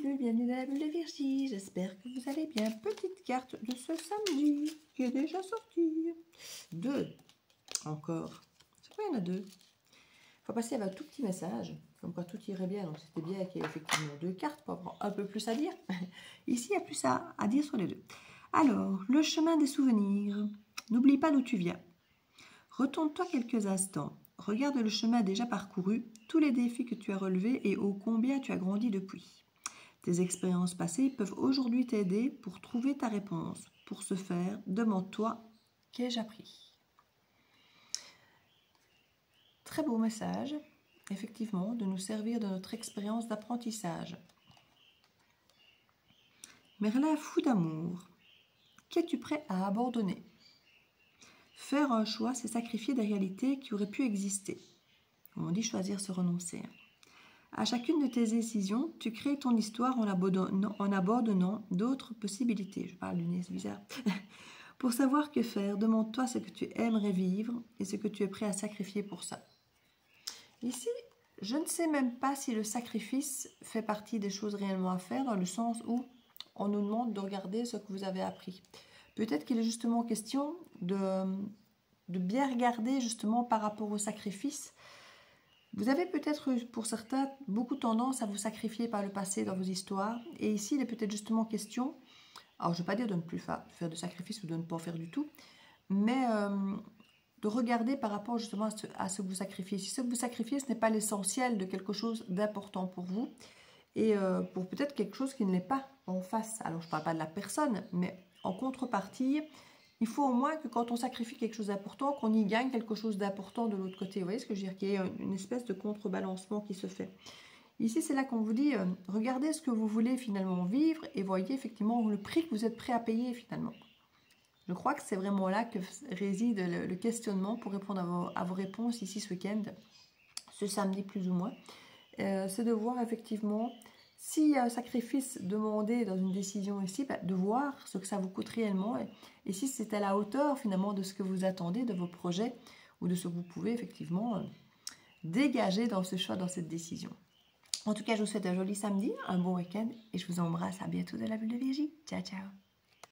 plus, bienvenue dans la bulle de Virgie. J'espère que vous allez bien. Petite carte de ce samedi qui est déjà sortie. 2. Encore. C'est quoi, il y en a 2. Il faut passer avec un tout petit message. Comme quoi tout irait bien. Donc c'était bien qu'il y ait effectivement 2 cartes pour avoir un peu plus à dire. Ici, il y a plus à dire sur les 2. Alors, le chemin des souvenirs. N'oublie pas d'où tu viens. Retourne-toi quelques instants. Regarde le chemin déjà parcouru, tous les défis que tu as relevés et ô combien tu as grandi depuis. Tes expériences passées peuvent aujourd'hui t'aider pour trouver ta réponse. Pour ce faire, demande-toi, qu'ai-je appris? Très beau message, effectivement, de nous servir de notre expérience d'apprentissage. Merlin fou d'amour. Qu'es-tu prêt à abandonner? Faire un choix, c'est sacrifier des réalités qui auraient pu exister. On dit choisir se renoncer. À chacune de tes décisions, tu crées ton histoire en abandonnant d'autres possibilités. Je parle du nez, c'est bizarre. Pour savoir que faire, demande-toi ce que tu aimerais vivre et ce que tu es prêt à sacrifier pour ça. Ici, je ne sais même pas si le sacrifice fait partie des choses réellement à faire, dans le sens où on nous demande de regarder ce que vous avez appris. Peut-être qu'il est justement question de bien regarder justement par rapport au sacrifice. Vous avez peut-être, pour certains, beaucoup tendance à vous sacrifier par le passé dans vos histoires. Et ici, il est peut-être justement question, alors je ne vais pas dire de ne plus faire de sacrifice ou de ne pas en faire du tout, mais de regarder par rapport justement à ce que vous sacrifiez. Si ce que vous sacrifiez, ce n'est pas l'essentiel de quelque chose d'important pour vous, et pour peut-être quelque chose qui ne l'est pas en face. Alors je ne parle pas de la personne, mais en contrepartie, il faut au moins que quand on sacrifie quelque chose d'important, qu'on y gagne quelque chose d'important de l'autre côté. Vous voyez ce que je veux dire? Qu'il y ait une espèce de contrebalancement qui se fait. Ici, c'est là qu'on vous dit, regardez ce que vous voulez finalement vivre et voyez effectivement le prix que vous êtes prêt à payer finalement. Je crois que c'est vraiment là que réside le questionnement pour répondre à vos réponses ici ce week-end, ce samedi plus ou moins. C'est de voir effectivement s'il y a un sacrifice demandé dans une décision ici, de voir ce que ça vous coûte réellement et si c'est à la hauteur finalement de ce que vous attendez de vos projets ou de ce que vous pouvez effectivement dégager dans ce choix, dans cette décision. En tout cas, je vous souhaite un joli samedi, un bon week-end et je vous embrasse. À bientôt de la bulle de Virgie. Ciao, ciao.